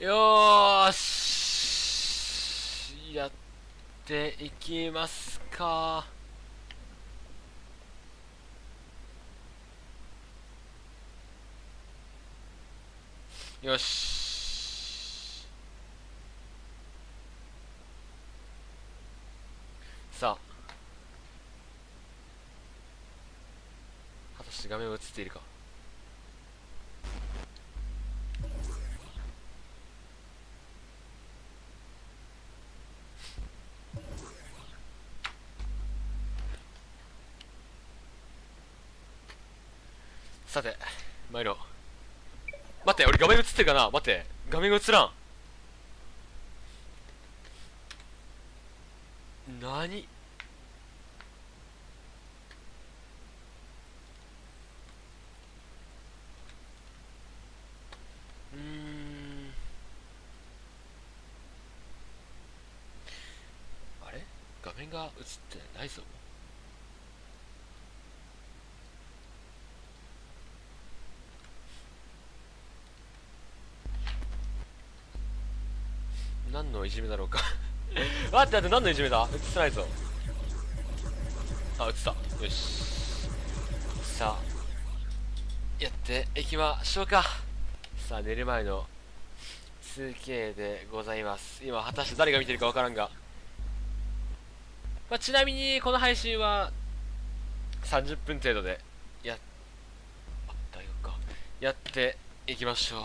よーし、やっていきますか。よし。さあ、果たして画面が映っているか。さて、参ろう。待って、俺画面映ってるかな。待って、画面が映らん。何？あれ？画面が映ってないぞ。何のいじめだろうか。待って待って、何のいじめだ。映ってないぞ。あ、映った。よし、さあやっていきましょうか。さあ、寝る前の 2K でございます。今果たして誰が見てるかわからんが、ちなみにこの配信は30分程度で大学かやっていきましょう。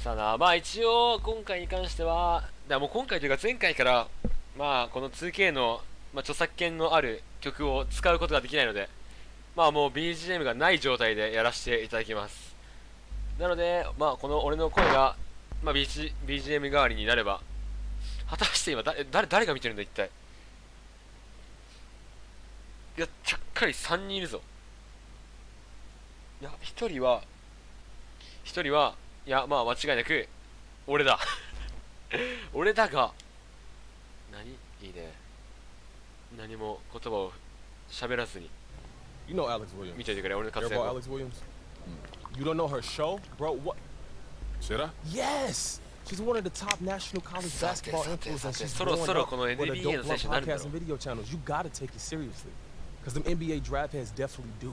さあな、一応今回に関しては、もう今回というか前回からこの 2K の、著作権のある曲を使うことができないので、もう BGM がない状態でやらせていただきます。なのでこの俺の声が、BGM 代わりになれば。果たして今誰が見てるんだ一体。いや、ちゃっかり3人いるぞ。いや、1人はいや、間違いなく俺だ。俺だが、いいね、何も言葉を喋らずに見ていてくれ、俺の活躍を。 You don't know her show? Bro, what? Should I? Yes! She's one of the top national college basketball influencers. She's blowing up with a dope podcast and video channels. You gotta take it seriously. Because them NBA draft heads definitely do.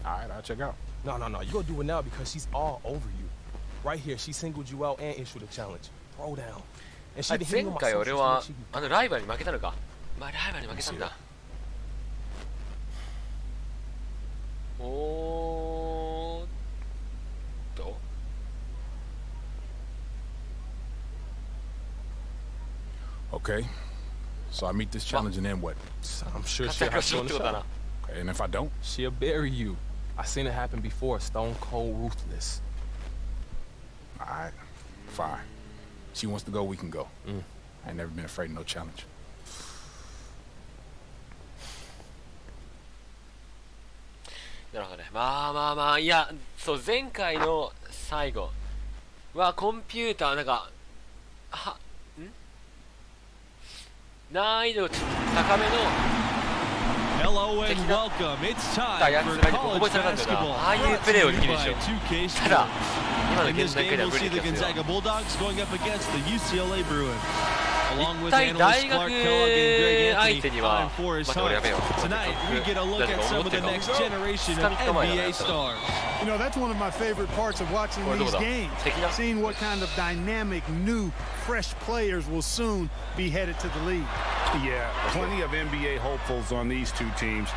Alright, I'll check out. No, you gotta do it now because she's all over you. Right here, she singled you out and issued a challenge. Throw down. And she didn't 前回俺はライバルに負けたのか。ライバルに負けたんだ。おーっと。Okay, so I meet this challenge and then what? I'm sure she'll have you on the shot. Okay, and if I don't? She'll bury you. I seen it happen before, stone cold ruthless. Alright, fine. She wants to go, we can go. I ain't never been afraid of no challenge. なるほどね。いや、そう、前回の最後はコンピューター難易度高めの敵だったやつらにボコボコにされたんだよな。ああいうプレーをできるでしょ。ただ今の現段階では無理ですよ。一体大学相手には待って、俺やべえよ。You know, that's one of my favorite parts of watching these games. Seeing what kind of dynamic, new, fresh players will soon be headed to the league. Yeah, plenty of NBA hopefuls on these two teams.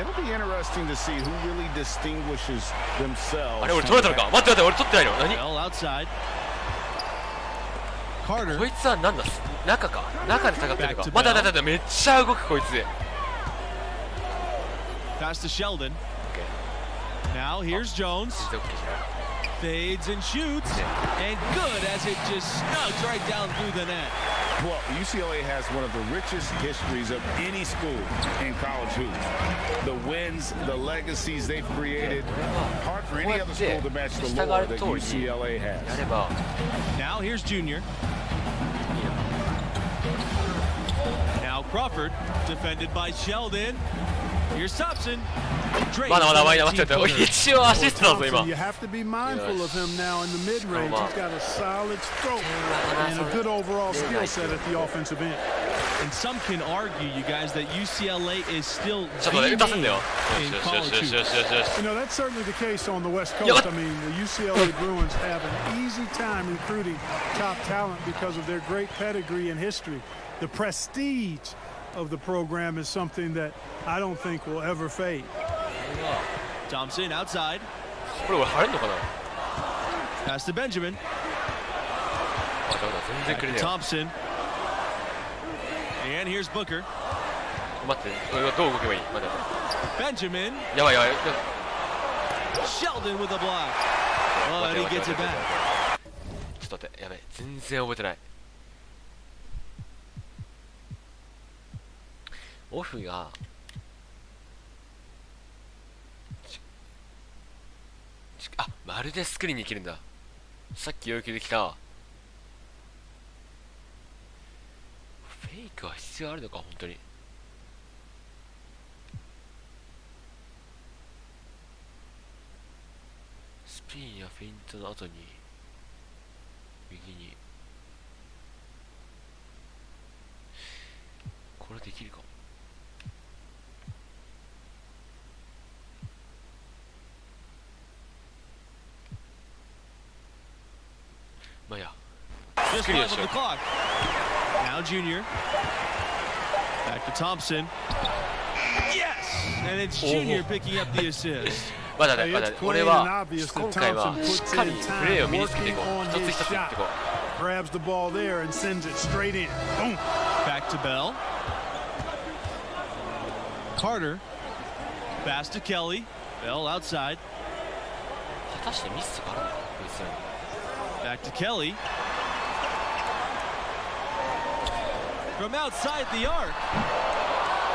It'll be interesting to see who really distinguishes themselves. あれ、俺取れたのか。待って、俺取ってないの。何？こいつは何だ。中か。中で下がってるのか。待って、めっちゃ動くこいつ。Pass to Sheldon. Now here's Jones. Fades and shoots, and good as it just snugs right down through the net. Well, UCLA has one of the richest histories of any school in college hoops. The wins, the legacies they've created. Hard for any other school to match the lore that UCLA has. Now here's Junior. Now Crawford, defended by Sheldon. Here's Thompson. まだまだ前に待ってて、一応アシストだぞ今。 You have to be mindful of him now in the mid-range. He's got a solid stroke and a good overall skill set at the offensive end. And some can argue, you guys, that UCLA is still ちょっとね、打たせんだよ。 in よし college よしよし hoops. よしよしよし。 You know, that's certainly the case on the West Coast. I mean, the UCLA Bruins have an easy time recruiting top talent because of their great pedigree and history. The prestige of the program is something that I don't think will ever fade. Thompson outside. これ俺入るのかな。 Pass to Benjamin. あ、ダメだ、全然くれねえよ。 Thompson. And here's Booker. 待って、俺はどう動けばいい。待って待って。 Benjamin. やばいやばい。 Sheldon with a block. But he gets it back. ちょっと待って、やべえ、全然覚えてない。オフがあ、まるでスクリーンに行けるんだ。さっき要求できたフェイクは必要あるのか、本当に。スピンやフェイントの後に右にこれできるかも。まあいいや、 Just スクリーン five し on よ the clock. Now Junior. Back to Thompson. Yes! And it's Junior picking up the assist. まだね、まだ It's ね、俺 plain は and obvious 今 that 回は Thompson しっ puts かり in プレー time を身につけてい working こう。 on 一つ his 一つやってい shot. こう。 Grabs the ball there and sends it straight in. Boom. Back to Bell. Carter. Pass to Kelly. Bell outside. 果たしてミスがあるのか、こいつらに。 Back to Kelly. From outside the arc.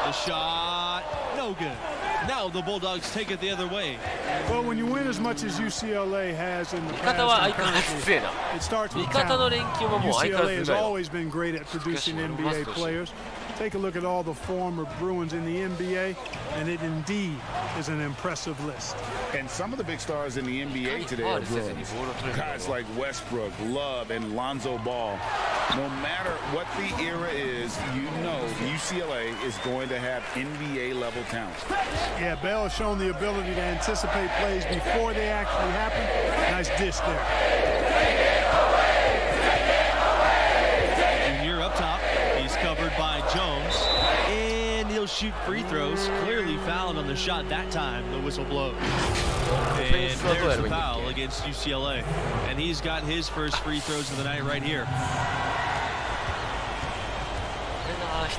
The shot, no good. Now the Bulldogs take it the other way. Well, when you win as much as UCLA has in the 味方は past, 相変わらず強いな。 it starts 味 with 方の talent. 連携ももう相変わら UCLA ず has うまいわ。 always been great at producing NBA players. Take a look at all the former Bruins in the NBA, and it indeed is an impressive list. And some of the big stars in the NBA today are Bruins. Guys like Westbrook, Love, and Lonzo Ball. No matter what the era is, you know UCLA is going to have NBA level talent. Yeah, Bell has shown the ability to anticipate plays before they actually happen. Nice dish there. Junior up top. He's covered by Jones. And he'll shoot free throws. Clearly fouled on the shot that time. The whistle blows. And there's the foul against UCLA. And he's got his first free throws of the night right here.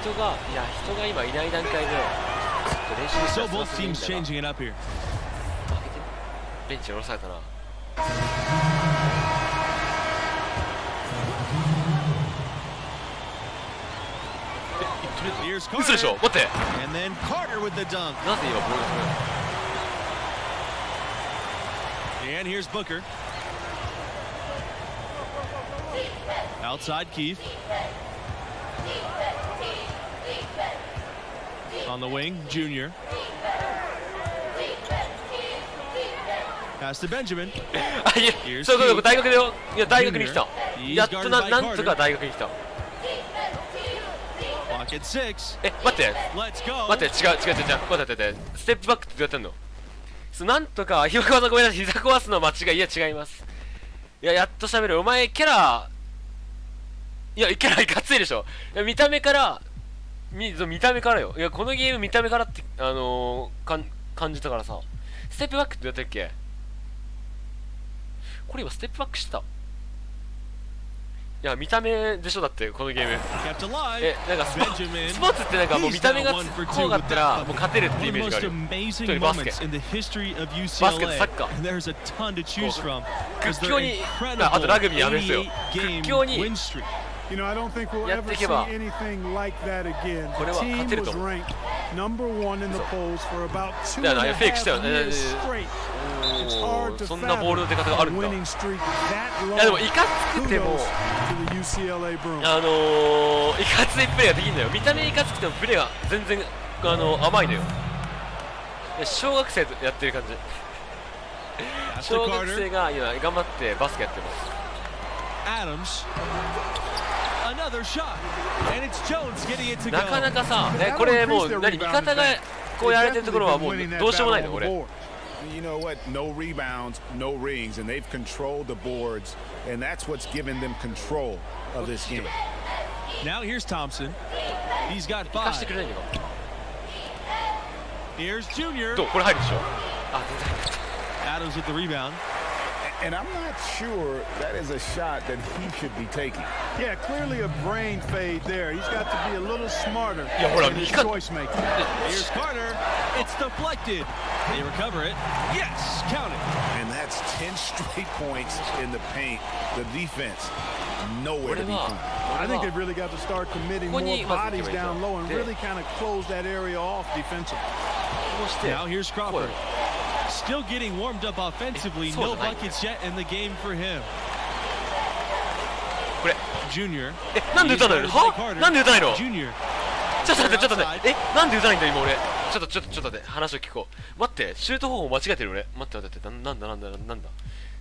人が今いない段階でちょっと練習して So both teams changing it up here. ベンチに下ろされたな。Here's 嘘でしょ、 Carter. 待って。 And then Carter with the dunk. なぜ今ボールが止める And here's Booker. Outside Keith. On the wing, Junior. Pass to Benjamin. あ、いや、そうそう、大学でよ。いや、大学に来た。やっとなんとか大学に来た。 Clock at 6. え、待って。 Let's go. 待って、違う。待って。ステップバックってどうやってんの？そう、なんとか、ひよこさんごめんなさい、膝壊すの間違い。いや、違います。いや、やっと喋る。お前、キャラ、いや、キャラいかついでしょ。いや、見た目からよ。いや、このゲーム見た目からって、感じたからさ。ステップバックってどうやったっけ？これ今ステップバックしてた。いや、見た目でしょ、だってこのゲーム。なんかスポーツってなんかもう見た目がこうだったらもう勝てるってイメージがあるよ。一人バスケ、サッカー、屈強に、あとラグビーやめですよ。屈強に You know, I don't think we'll ever see anything like that again. The team was ranked number 1 in the polls for about 2.5 years straight. It's hard to fathom a winning streak that long. いやでもいかつくても to the UCLA Bruins. いかついプレーができるんだよ。見た目いかつくてもプレーが全然甘いのよ。小学生とやってる感じ。小学生が今頑張ってバスケやってます。なかなかさ、これもう味方がこうやられてるところはもうどうしようもないのこれ。You know what? No rebounds, no rings, and they've controlled the boards, and that's what's given them control of this game. Now here's Thompson. He's got 貸し five. てくれないのか。 Here's Junior. どうこれ入るでしょ。あ、全然。 Adams with the rebound. And I'm not sure that is a shot that he should be taking. Yeah, clearly a brain fade there. He's got to be a little smarter in his choice making. Here's Carter. It's deflected. They recover it. Yes, count it. And that's 10 straight points in the paint. The defense, nowhere to be found. I think they've really got to start committing more bodies down low and really kind of close that area off defensively. Now here's Crawford. Still getting warmed up offensively. No buckets yet in the game for him. Junior. なんで打たないの？は？なんで打たないの？ Junior. ちょっと待って、ちょっと待って。なんで打たないんだ今俺。ちょっと待って、話を聞こう。待って、シュート方法間違えてる俺。待って、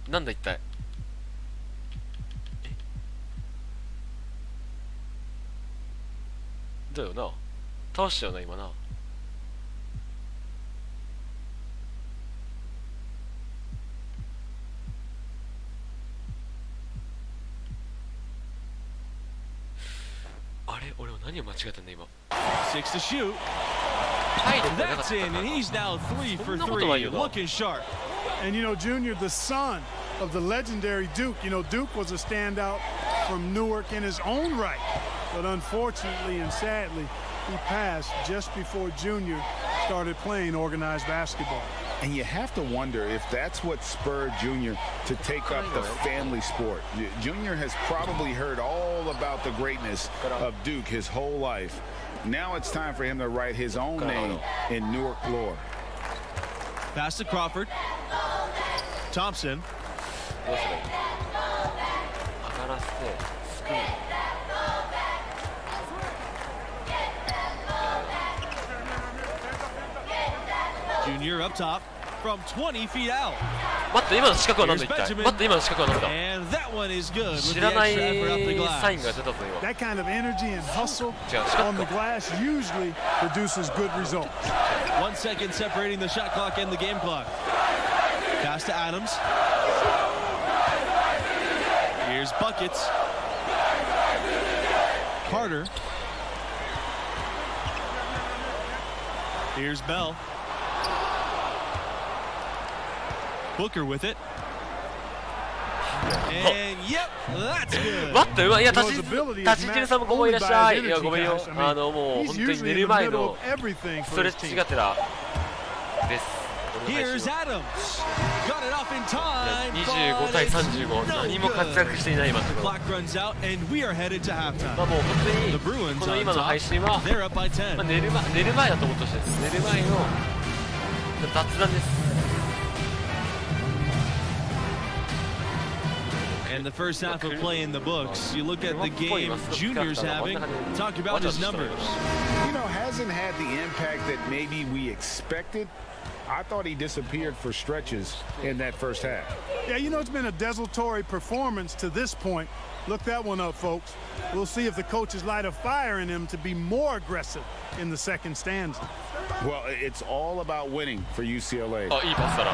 なんだ一体。だよな。倒したよな今な。あれ俺は何を間違えたんだ今。 6 to shoot. That's in, and he's now 3 for 3. Looking sharp. And you know, Junior, the son of the legendary Duke. You know, Duke was a standout from Newark in his own right, but unfortunately and sadly, he passed just before Junior started playing organized basketball. And you have to wonder if that's what spurred Junior to take up the family sport. Junior has probably heard all about the greatness of Duke his whole life. Now it's time for him to write his own name in Newark lore. Pass to Crawford. Thompson. Junior up top from 20 feet out. 待って今の四角は何だ一体。待って今の四角は何だ。 And that one is good. 知らないサインが出たぞ今。 That kind of energy and hustle on the glass usually produces good results. 1 second separating the shot clock and the game clock. Pass to Adams. Here's buckets. Carter. Here's Bell. Booker with it. And yep, that's good. 待っていや立ち汁さんもここいらっしゃい。いやごめんよ。もう本当に寝る前のストレッチがてらです。 Here's Adams. Got it off in time. 25対35。何も活躍していない今のところ。 Clock runs out and we are headed to halftime. まあもう本当にこの今の配信は寝る前だと思ってほしいです。寝る前の雑談です。 And the first half of play in the books. You look at the game Junior's having. Talk about his numbers. You know, hasn't had the impact that maybe we expected. I thought he disappeared for stretches in that first half. Yeah, you know, it's been a desultory performance to this point. Look that one up, folks. We'll see if the coaches light a fire in him to be more aggressive in the second stanza. Well, it's all about winning for UCLA.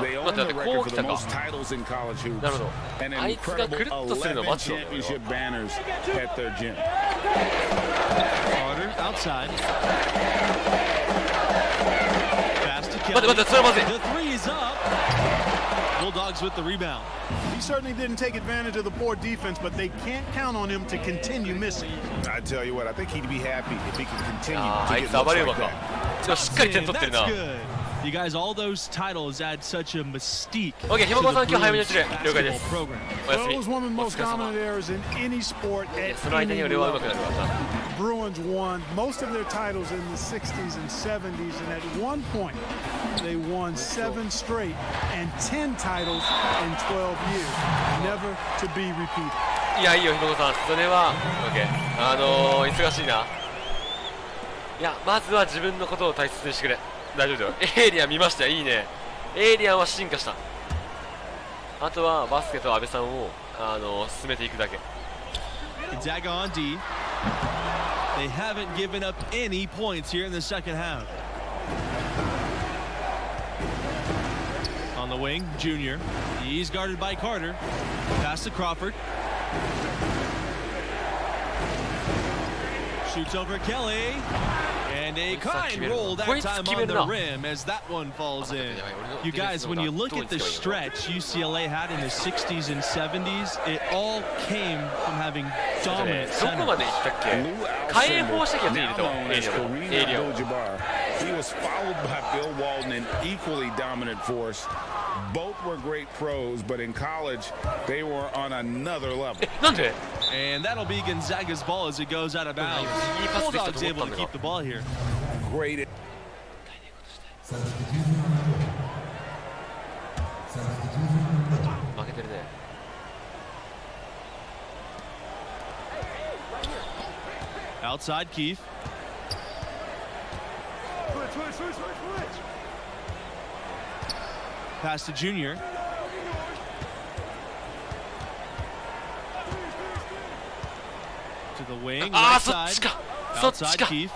They own the record for the most titles in college hoops and an incredible 11 championship banners at their gym. Carter outside. Pass to Kelly. The three is up. Bulldogs with the rebound. He certainly didn't take advantage of the poor defense, but they can't count on him to continue missing. I tell you what, I think he'd be happy if he can continue to get looks like that. That's good. You guys, all those titles add such a mystique to the Bruins program. Well, it was one of the most dominant eras in any sport at any level. Bruins won most of their titles in the 60s and 70s, and at one point, they won 7 straight and 10 titles in 12 years, never to be repeated. いやいいよひもこさん、それは OK。忙しいな。いやまずは自分のことを大切にしてくれ。大丈夫だよ。エイリアン見ましたよ。いいね。エイリアンは進化した。あとはバスケと安倍さんを進めていくだけ。 Gonzaga on D. They haven't given up any points here in the second half. On the wing, Junior. He's guarded by Carter. Pass to Crawford. Shoots over Kelly. And a kind roll that time on the rim as that one falls in. You guys, when you look at the stretch UCLA had in the 60s and 70s, it all came from having dominant centers. He was followed by Bill Walton, an equally dominant force. Both were great pros, but in college, they were on another level. And that'll be Gonzaga's ball as it goes out of bounds. Bulldogs able to keep the ball here. Great. Outside Keith. Pass to Junior. To the wing, right side. Outside Keith.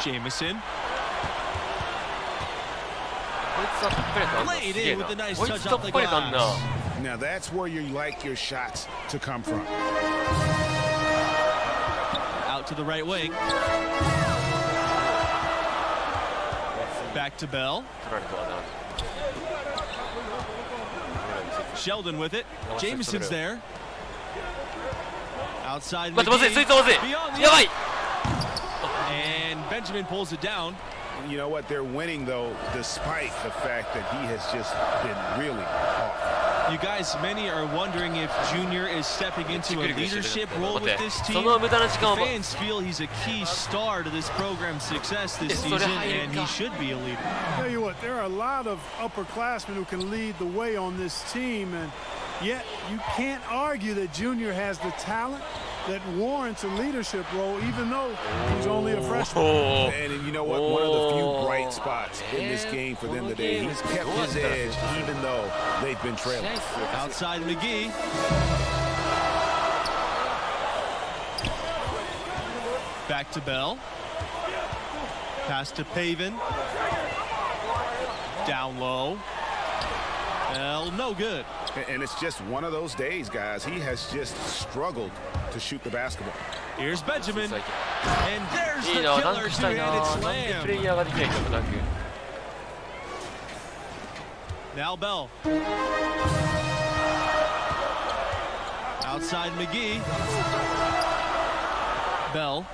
Jamison. Laid in with a nice touch off the glass. Now that's where you like your shots to come from. Out to the right wing. Back to Bell. Sheldon with it. Jamison's there. Outside McGee. And Benjamin pulls it down. You know what? They're winning, though, despite the fact that he has just been really off. You guys, many are wondering if Junior is stepping into a leadership role with this team. Fans feel he's a key star to this program's success this season, and he should be a leader. Tell you what, there are a lot of upperclassmen who can lead the way on this team, and yet you can't argue that Junior has the talent that warrants a leadership role, even though he's only a freshman. And you know what? One of the few bright spots in this game for them today. He's kept his edge, even though they've been trailing. Outside McGee. Back to Bell. Pass to Pavin. Down low. Well, no good. And it's just one of those days, guys. He has just struggled to shoot the basketball. Here's Benjamin. And there's the killer two-handed slam. Now Bell. Outside McGee. Bell.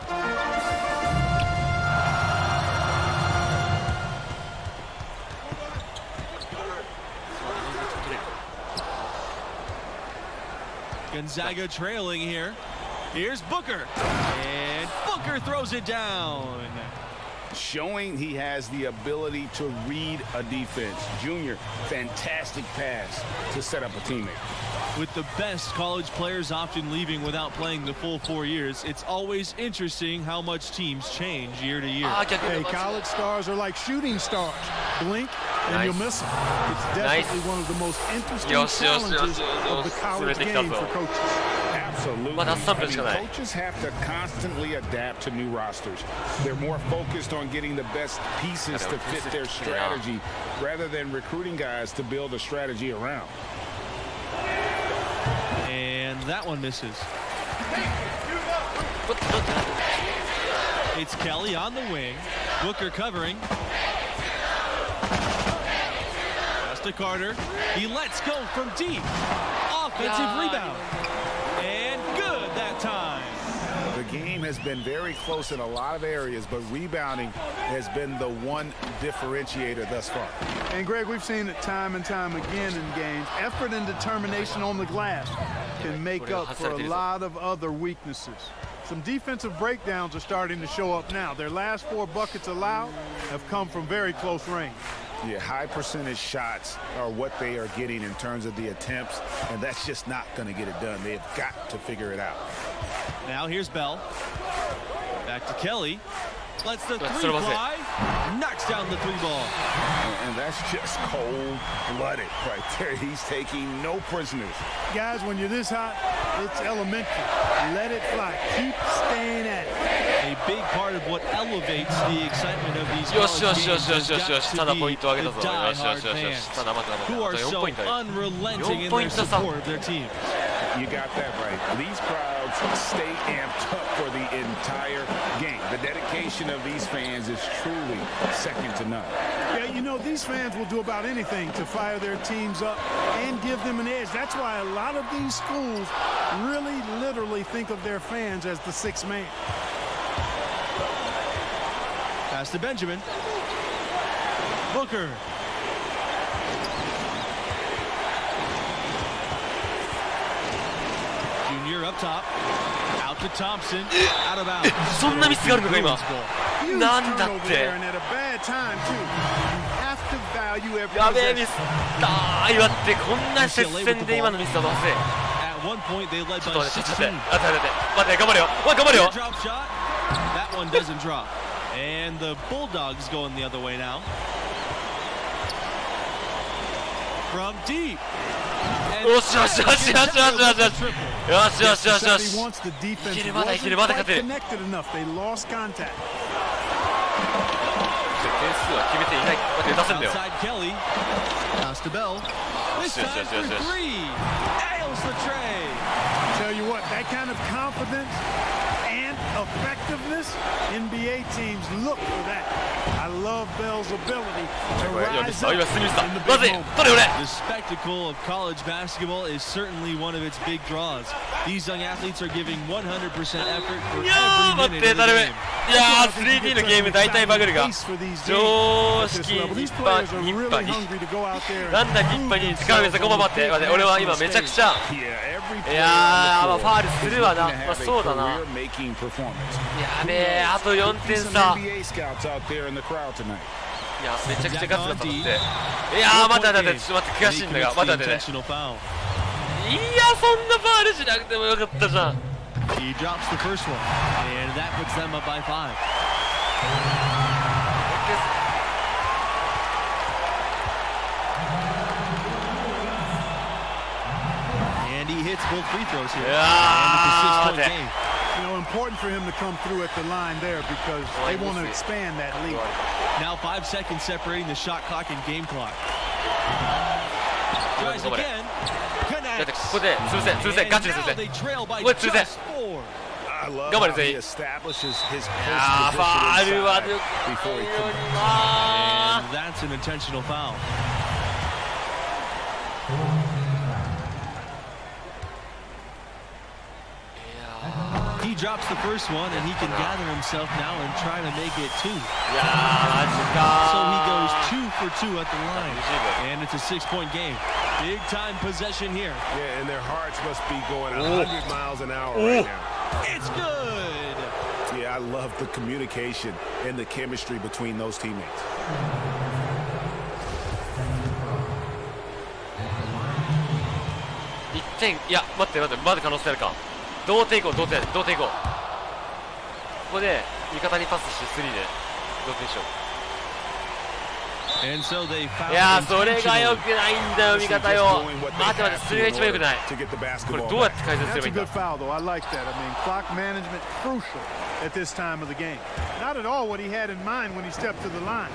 Gonzaga trailing here. Here's Booker. And Booker throws it down. Showing he has the ability to read a defense. Junior, fantastic pass to set up a teammate. With the best college players often leaving without playing the full 4 years, it's always interesting how much teams change year to year. Hey, college stars are like shooting stars. Blink and you'll miss them. It's definitely one of the most interesting challenges of the college game for coaches. Absolutely. I mean, coaches have to constantly adapt to new rosters. They're more focused on getting the best pieces to fit their strategy rather than recruiting guys to build a strategy around. And that one misses. It's Kelly on the wing. Booker covering. Pass to Carter. He lets go from deep. Offensive rebound. And good that time. The game has been very close in a lot of areas, but rebounding has been the one differentiator thus far. And Greg, we've seen it time and time again in games. Effort and determination on the glass can make up for a lot of other weaknesses. Some defensive breakdowns are starting to show up now. Their last 4 buckets allowed have come from very close range. Yeah, high percentage shots are what they are getting in terms of the attempts, and that's just not going to get it done. They've got to figure it out. Now here's Bell. Back to Kelly. Lets the three fly. knocks down the 3 ball. And that's just cold-blooded right there. He's taking no prisoners. Guys, when you're this hot, it's elementary. Let it fly. Keep staying at it. A big part of what elevates the excitement of these よしよ college しよ games しよ has しよしよし got ただ to ポイ be ントを上げ the たぞ。よしよ die-hard しよしよし。 fans ただ待って待って who 待 are って。4 so ポイントだよ。 unrelenting in 4ポイ their ント差。 support of their team. You got that right. These crowds stay amped up for the entire game. The dedication of these fans is truly second to none. Yeah, you know, these fans will do about anything to fire their teams up and give them an edge. That's why a lot of these schools really literally think of their fans as the sixth man. Pass to Benjamin. Booker. Junior up top. Out to Thompson. Out of bounds. そんなミスがあるのか今。 Huge なんだっ turnover て。 there and at a bad time, too. You have to value every やべえミ possession. スったー。待って、こんな接戦で今のミスだとまずい。 At one point, they led ちょっと by 待って、ちょっと待って。 16. 待って待って待って、頑張れよ。おい頑張れよ。 Drop shot. That one doesn't drop. And the Bulldogs going the other way now. From deep. And よしよしよしよしよしよしよし。 triple. よしよしよしよ He し。 wants the defense いけるまだいける wasn't まだ勝 quite てる。 connected enough. They lost contact. 点数は決めていない。待って、打たせんだよ。 Outside Kelly. Pass to Bell. This Yes, time yes, for yes, yes. 3. Nails the tray. Tell you what, that kind of confidence and effectiveness, NBA teams look for that. I love Bell's ability to いやミ rise スだ。 up 今すぐミスだ。 in the ま big ずい。 moment. 取れ俺。 The spectacle of college basketball is certainly one of its big draws. These young athletes are giving 100% effort for いやー every 待っ minute て of the 頼む。 game. いやー 3D のゲーム大体バグるが。 Pace for these games 常 at this 識 level. 一 These 般 players are 一 really 般に。 hungry to go out there なんだ一般に使う別にごま待って。待って、俺は今めちゃくちゃ。 Yeah, every い player やー、ま on あ the ファール floor す is るわ looking な。 to まあ have a そうだな。 career-making performance. やべえ、あと4 See 点 some 差。 NBA scouts out there in the crowd tonight. いや、めちゃくちゃガツガツ当たって。いやー、待って待って待って、ちょっと待って、悔しいんだが。待って待ってね。 Intentional foul. いや、そんなファールしなくてもよかったじゃん。 He drops the first one, and that puts them up by 5. And he hits both free throws here. And it's a 6-point game. You know, important for him to come through at the line there because they want to expand that lead. Now 5 seconds separating the shot clock and game clock. Tries again. だってこ Connects. こで潰せ潰せ And ガチで now 潰 they せ。 trail by これ潰せ。 just 4. I love Come on, how he Zay. establishes his いやー、 post ファー position ルは inside よく before ない he よ commits. うにな And that's an intentional foul. He drops the first one, and he can gather himself now and try to make it 2. いやー、マジか So he ー。 goes 2 for 2 at the line. And it's a 6-point game. Big time possession here. Yeah, and their hearts must be going 100 miles an hour right now. It's good. Yeah, I love the communication and the chemistry between those teammates. 1点、いや、待って待って、まだ可能性あるか。同点いこう、同点いこう。ここで味方にパスして3で同点しよ And so they う。 foul いやー、それが良 intentionally. くないんだよ、味方よ。待って待って、それが一番良くない。 To get the これ basketball どうやっ back. て改善すれ That's ばい a いんだ good foul, though. I like that. I mean, clock management crucial at this time of the game. Not at all what he had in mind when he stepped to the line.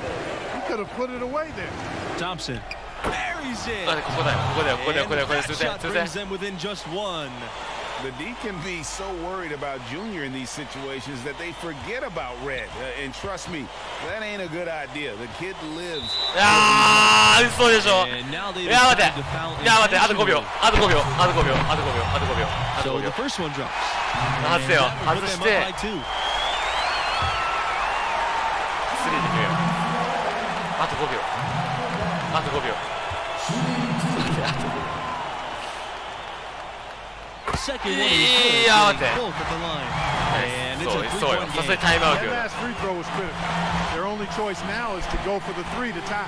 He could have put it away there. Thompson buries it. 待ってここだよ、ここだよ、ここだよ、ここだよ、これ And 数 that 点、 shot 数 brings 点。 them within just 1. The D can be so worried about Junior in these situations that they forget about Red. And trust me, that ain't a good idea. The kid lives. いやー、嘘でしょ。 And now they いや、待って decide to foul いや、待って、あと5秒 intentionally. あと5秒あと5秒あと5秒あと5秒あと So 5 the 秒 first one drops. 外せよ、 And that 外 would put し them て up by 2. 3で決めよう。あと5秒あと5秒待ってあと5秒 second one Yeah, was okay. both at the line. And it's a Sorry, three-point so game. timeout That here. last free throw was critical. Their only choice now is to go for the three to tie.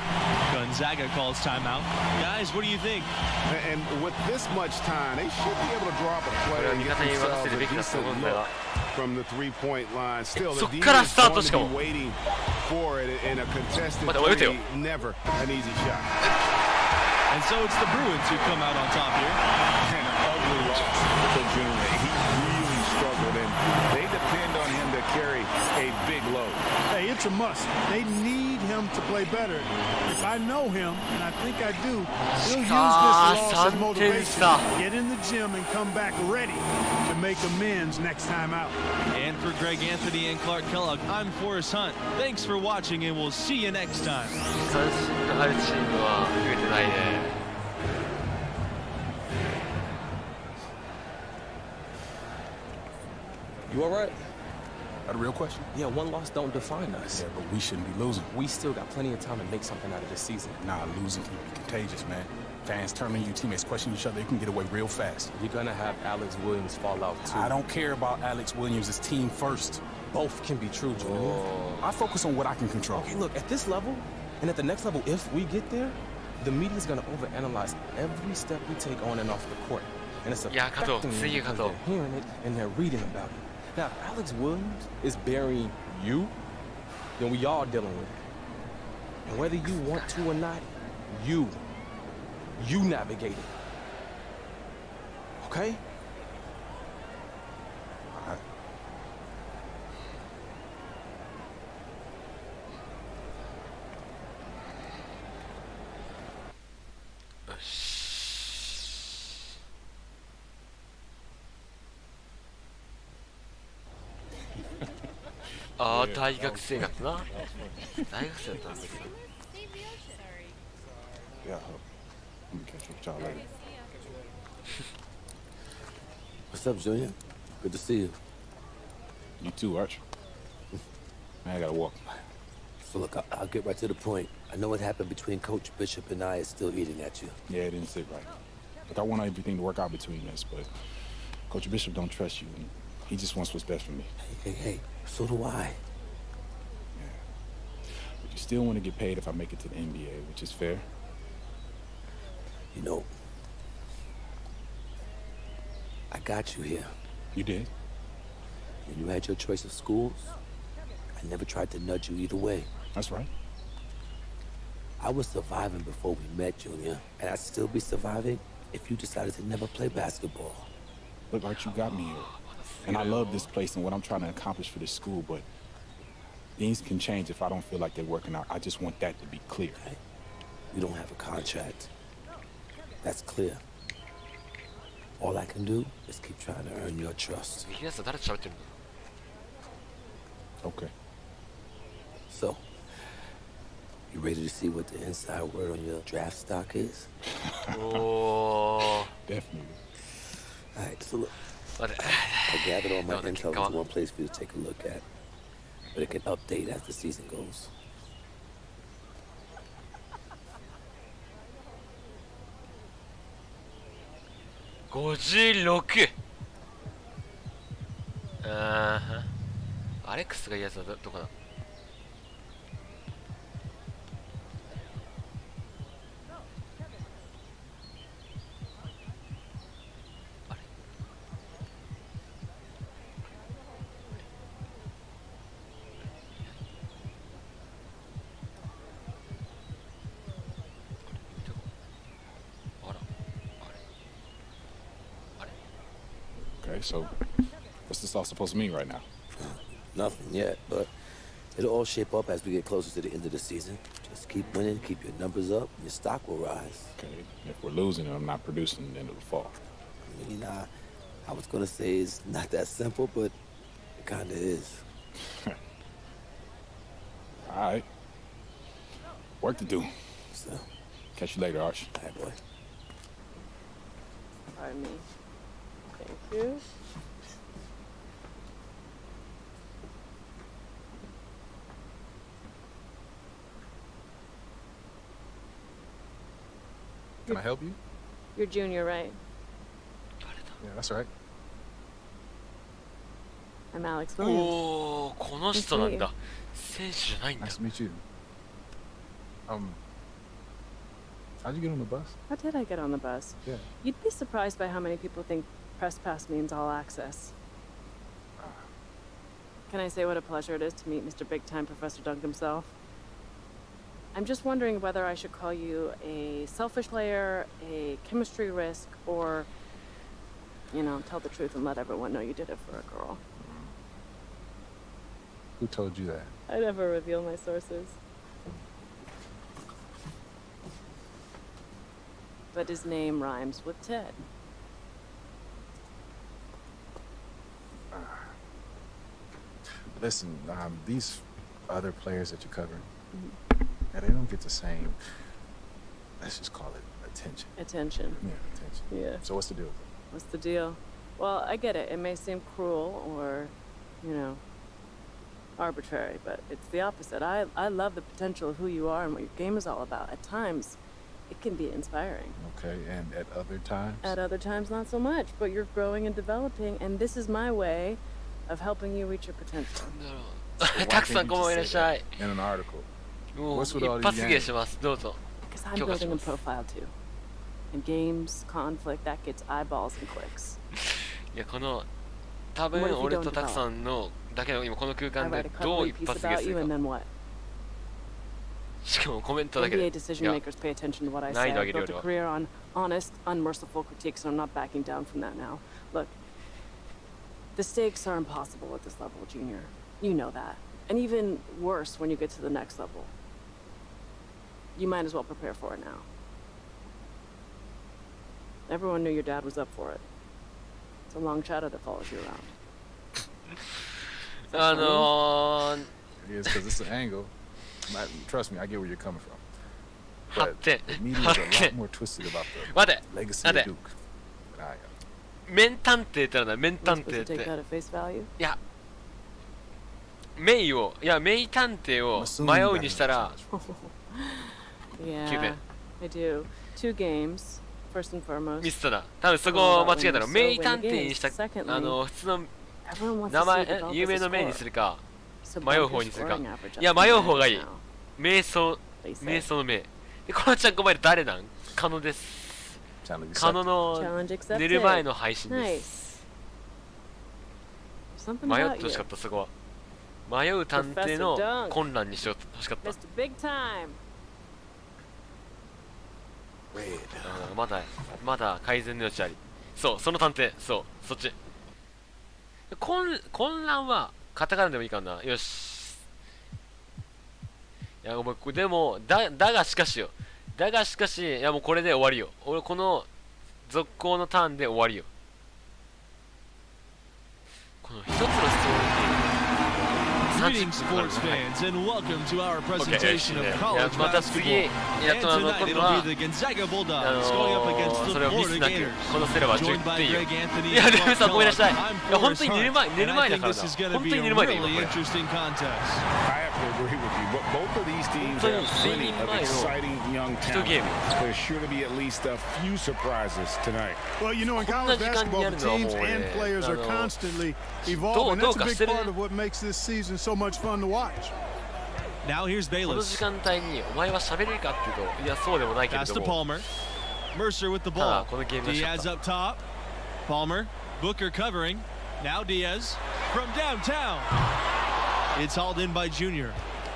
Gonzaga calls timeout. Guys, what do you think? And with this much time, they should be able to draw up a play and get themselves a decent look from the three-point line. Still, the defense is going to be waiting for it in a contested three. Never an easy shot. And so it's the Bruins who come out on top here. An ugly loss for June. He really struggled, and they depend on him to carry a big load. Hey, it's a must. They need him to play better. If I know him, and I think I do, he'll use this loss as motivation. Get in the gym and come back ready to make amends next time out. And for Greg Anthony and Clark Kellogg, I'm Forrest Hunt. Thanks for watching, and we'll see you next time. 関心があるチームは増えてないね。You all right? Got a real question? Yeah, one loss don't define us. Yeah, but we shouldn't be losing. We still got plenty of time to make something out of this season. Nah, losing can be contagious, man. Fans turn on you, teammates question each other, they can get away real fast. You're gonna have Alex Williams fall out too. I don't care about Alex Williams' team first. Both can be true, Junior. I focus on what I can control. Okay, look, at this level, and at the next level, if we get there, the media's gonna overanalyze every step we take on and off the court. And it's affecting them because they're hearing it and they're reading about it. Now, if Alex Williams is burying you, then we all dealing with it. And whether you want to or not, you navigate it. Okay? All right. Ah, 大学生活な。大学生だったんですよ。Yeah, I'm gonna catch up with y'all later. What's up, Junior? Good to see you. You too, Arch. Man, I gotta walk. So look, I'll get right to the point. I know what happened between Coach Bishop and I is still eating at you. Yeah, it didn't sit right. Look, I want everything to work out between us, but Coach Bishop don't trust you, and he just wants what's best for me. Hey, so do I. Yeah. But you still want to get paid if I make it to the NBA, which is fair. You know, I got you here. You did? When you had your choice of schools, I never tried to nudge you either way. That's right. I was surviving before we met, Junior, and I'd still be surviving if you decided to never play basketball. Look, Art, you got me here. And I love this place and what I'm trying to accomplish for this school, but things can change if I don't feel like they're working out. I just want that to be clear. Right? You don't have a contract. That's clear. All I can do is keep trying to earn your trust. Okay. So, you ready to see what the inside word on your draft stock is? Oh. Definitely. All right, so look. I gathered all my intel into one place for you to take a look at. But it can update as the season goes. Alex がいいやつはどこだ。Okay, so what's this all supposed to mean right now? Nothing yet, but it'll all shape up as we get closer to the end of the season. Just keep winning, keep your numbers up, and your stock will rise. Okay, if we're losing and I'm not producing, then it'll fall. I mean, I was gonna say it's not that simple, but it kinda is. All right. Work to do. So, catch you later, Arch. All right, boy. Pardon me. Thank you. Can I help you? You're Junior, right? Yeah, that's right. I'm Alex お Williams. お、この人なんだ。選手じゃないんだ。 Nice to meet you. How'd you get on the bus? How did I get on the bus? Yeah. You'd be surprised by how many people think Press Pass means all access. Can I say what a pleasure it is to meet Mr. Big Time Professor Dunk himself? I'm just wondering whether I should call you a selfish player, a chemistry risk, or, you know, tell the truth and let everyone know you did it for a girl. Who told you that? I never reveal my sources. But his name rhymes with Ted. Listen, these other players that you're covering, now they don't get the same, let's just call it attention. Attention. Yeah, attention. Yeah. So what's the deal? What's the deal? Well, I get it. It may seem cruel or, you know, arbitrary, but it's the opposite. I love the potential of who you are and what your game is all about. At times, it can be inspiring. Okay, and at other times? At other times, not so much, but you're growing and developing, and this is my way of helping you reach your potential. たくさんこんばんはいらっしゃい。 In an article. もう What's with 一 all these 発芸 games? します。どうぞ。 Because I'm 許可し building ま a す。 profile too. And games, conflict, that gets eyeballs and clicks. いや、この多分俺とたくさんのだけの今この空 I 間 write で a どう cutlery 一 piece 発芸 about す you る and か。 then what? しかもコメントだけで。 NBA decision makers pay attention to what I say. 難易度 I've 上げる built よ a 俺は。 career on honest, unmerciful critiques, and I'm not backing down from that now. Look, the stakes are impossible at this level, Junior. You know that. And even worse when you get to the next level. You might as well prepare for it now. Everyone knew your dad was up for it. It's a long shadow that follows you around. It is because it's an angle. Trust me, I get where you're coming from. 8 But 点。 the media is 8 a lot 点。 more twisted about 待て the legacy 待 of て Duke than I am. 面探偵ってなんだ、面 Am I 探 supposed 偵っ to take て。 that at face value? いや、メイを、いや、メイ探偵を迷うにしたら、 Yeah, I do. 2 games, first and foremost. ミスったな。多分そこ間違えたの。メイ探偵にした、普通の Everyone wants 名 to see 前、 develop 有 as 名 a のメイに scorer. するか、 So 迷う bump 方 your にするか。 scoring average いや、 up 迷 to う方がいい now. 瞑想、 They say. 瞑想のメイ。で、このちゃんこまで誰なん？カノです。 Challenge カノ accepted. の Challenge accepted. 寝る前の配信です。 Something 迷っ about てほし you. かった、そこは。迷う探偵の混乱にしてほしかった。 Mr. Big Time. まだ改善の余地あり。そう、その探偵、そう、そっち。混乱はカタカナでもいいかな。よし。いや、もうでも、だがしかしよ。だがしかし、いやもうこれで終わりよ。俺この続行のターンで終わりよ。この一つの質問に。 Greetings, sports fans, and welcome to our presentation of college また次、 basketball. やっ And と今 tonight 度は it'll be the Gonzaga Bulldogs going up against そ the れをミス Florida なく Gators. このセレは Joined 10 by 点よ。 Greg Anthony いや、ルーさんごめんなさい。い I'm や、本 Forrest 当に寝る Hart, 前 and だ I か think ら this な。 is going to 本 be 当に a 寝る前だよ、こ really れ。 interesting contest. I have to agree with you. But both of these teams have plenty of exciting young talent. There's sure to be at least a few surprises tonight. Well, you know, in college basketball, the teams and players are constantly evolving. That's a big part of what makes this season so much fun to watch. Now here's この時 Bayless. 間帯にお前は喋れるかっていうと、いや、そうでもないけれ Pass ど to も。 Palmer. Mercer with the ただ ball. このゲームらしかっ Diaz た。 up top. Palmer. Booker covering. Now Diaz from downtown. It's hauled in by Junior.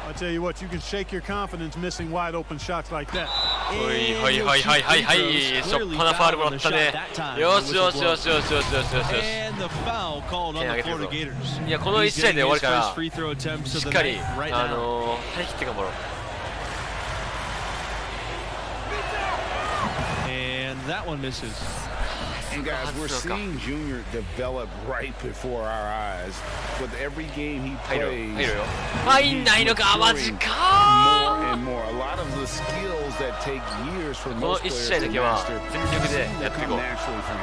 I tell you what, you can shake your confidence missing wide open shots like that. はいはいはいはいはいはい。しょっぱなファウルもらったね。よしよしよしよしよしよしよしよし。 And the foul called on the Florida Gators. いや、この1 He's 試合 getting で終わ his るから first free throw attempts し of っ the かり night right now. 張り切って頑張ろう。 And that one misses. And guys, we're seeing Junior develop right before our eyes. With every game he 入るよ plays, 入るよ。入んないのか、マジ more か and more. A lot of the skills that take years for この most 1 players 試合だ to けは master 全力でやってい come こう。 naturally for him.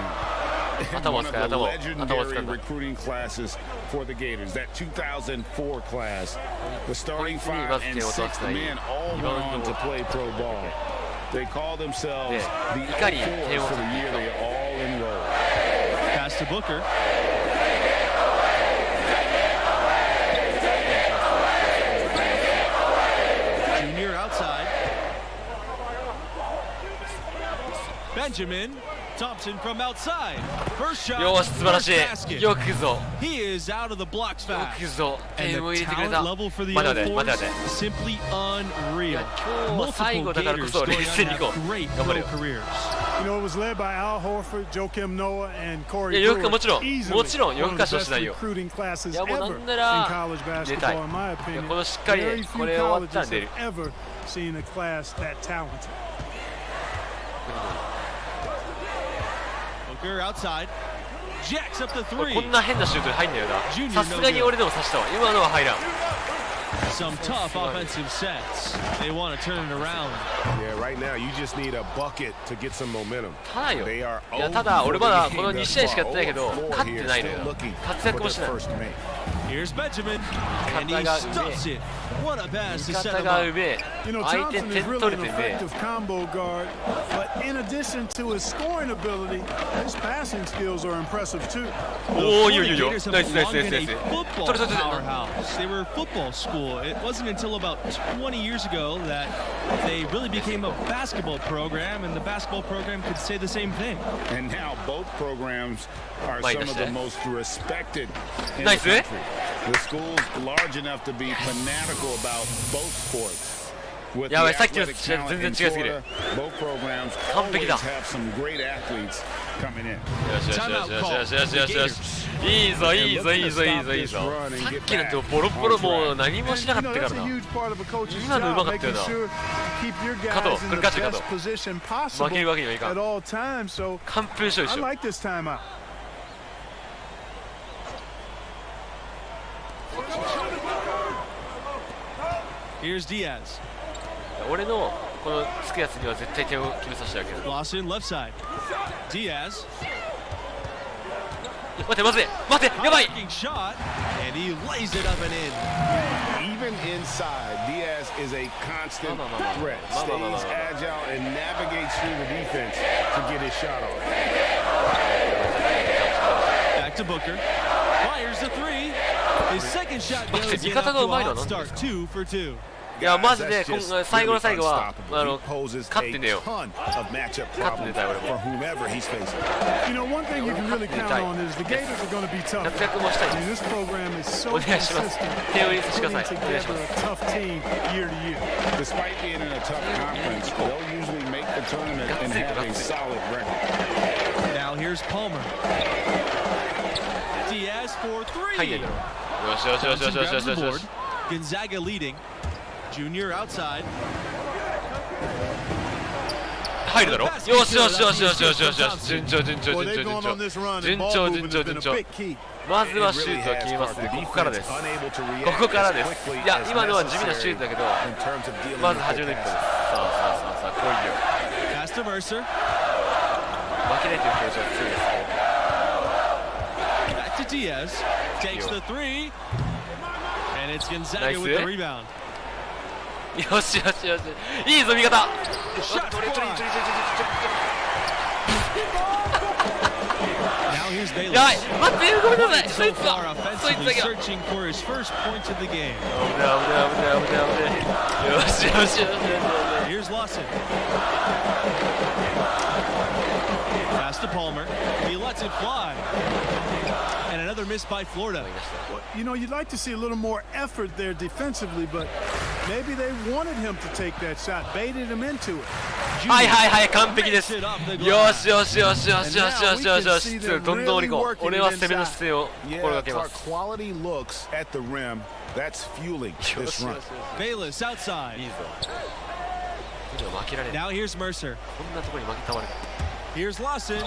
And 頭を one 使 of い the 頭を legendary 使うんだ。 recruiting classes for the Gators. That 2004 class, the starting こいつに five バス and ケを six, 渡した the い。 men all リバウ went ン on ド to を play pro ball. They call themselves Yeah. the いかに Fours 点を for 取 the ってい year くか。 they all enrolled. Pass to Booker. Benjamin Thompson from outside. First shot. よし素晴らしい。よくぞ He is out of the blocks fast. よくぞ And 点を the 入れてくれ talent た。 level for the 待て other 待て待て force 待て。 simply unreal. 今日最後 Multiple だからこ Gators そ going 冷 on 静にいこ have う。 great 頑張れ pro よ。 careers. You know, it was led by Al Horford, Joakim Noah, and い Corey やよく Brewer. もちろん Easily もちろん夜 one 更 of か the し best はしないよ。 recruiting classes いやもう ever な in んなら college 出たい。 basketball, in my いや opinion. このしっかり Very こ few れ終わったら colleges 出る。 have ever seen a class that talented. Booker outside. Jacks up the これ three. こんな変なシュートで入んないよな。さすがに俺でも刺したわ。今のは入らん。 Some tough offensive sets. They want to turn it around. Yeah, right now you just need a bucket to get some momentum. ただよ。 They are いやただ俺まだこの over 2試合しかやってないけど 4勝って here, ないのよ still な。 looking 活躍 for も their してない。 Here's first make. Benjamin. And he stuffs it. What a pass 味 to set 方 him が up. うめえ。 You know, 相手 Thompson is 点 really 取 an れてね。 effective combo guard, but in addition to his scoring ability, his passing skills are impressive too. おおいいよいいよ。 Gators have ナイスナイス long ナイ been スナイ a ス。 football 取れ取れ取れ。 powerhouse. They were a football school. It wasn't until about 20 years ago that they really became a basketball program, and the basketball program could say the same thing. And now both programs are Wait, some of the that's it. most respected in Nice, the eh? country. The school's large enough to be fanatical about both sports. With the やばいさっきの athletic 試合 talent 全然 in 違いすぎる。 Florida, both programs 完璧 always だ。 have some great athletes coming in. よしよしよしよしよしよしよし。いいぞいいぞいいぞいいぞいいぞ。さっきなんてボロボロもう何もしなか You った know, から that's a な。 huge part of a coach's 今のうま job, かったよ making な。 sure you keep your 加藤 guys in これ the 勝ち加 best 藤。 position 負け possible るわけにはいか at ん。 all times. So 完封勝利 I しよう。 like this timeout. Here's Diaz. 俺のこのつくやつには絶対点を決めさせてあげる。 Lawson left side. Diaz. 待て待て待てやばい。 High-looking shot, and he lays it up and in. Even inside, Diaz is a constant No. threat. Stays agile and navigates through the defense to get his shot off. Back to Booker. Fires the three. His second shot goes in 味方 after が a うまいの hot はなんで start. 2 for 2. いやマジ That's で just 最後の最後 really は unstoppable. He poses 勝ってね a よ。 ton of matchup 勝ってね problems たよ俺 for も。 whomever he's facing. You know, one thing you can really count on is the Gators are going to be tough. 活躍もしたい I で mean, す。 this program is so お願いします。 consistent 手を入れさせてく putting ださい。お願いし together ます。 a tough team year to year. Despite being in a tough conference, they'll usually make the tournament and have a solid record. Now here's Palmer. Diaz for 入んない 3. だろ。よしよしよしよし Thompson よしよ grabs し the よしよ board. し。 Gonzaga leading. Junior outside. 入るだろ。よしよしよしよしよしよしよし。順調順調 Boy, 順調 they've 順 gone on this 調。 run, 順 and 調 ball 順 movement 調 has 順 been a 調。 big key. まずは It シュ really ートを has 決めます caught ね。 the ここからで defense す。 unable to こ react こからで as す。 quickly いや as 今のは地味なシュ necessary ートだけど in terms of dealing ま with ず the 初めの一歩です。 pass. さあさあ来いよ。 Pass to Mercer. 負けないという表情が強いですね。 Back to Diaz. Takes the three. And it's Gonzaga Nice, with the eh? rebound. よしよしよし。いいぞ味方。 Shot 取れ取れ fly. 取れ取れ取れ Now here's 取れ。 Bayless. やばい。待ってごめんなさい。そい So つ far だ。そいつ offensively だけは。 searching for his first points of the game. 危ない危ない危ない危ない危ない。よしよしよしよしよし。 Here's Lawson. Pass to Palmer. He lets it fly. And another miss by Florida. You know, you'd like to see a little more effort there defensively, but maybe they wanted him to take that shot, baited him into it. はいはいはい完璧です。よしよしよしよしよしよしよしよし。どんどん折り込む。俺は攻めの姿勢を心 Yeah, がけま our す。 quality looks at the rim. That's fueling よし this よし run. よし。 Bayless outside. いいぞ。負けられない。 Now here's Mercer. こんなところに負けたまるか。 Here's Lawson.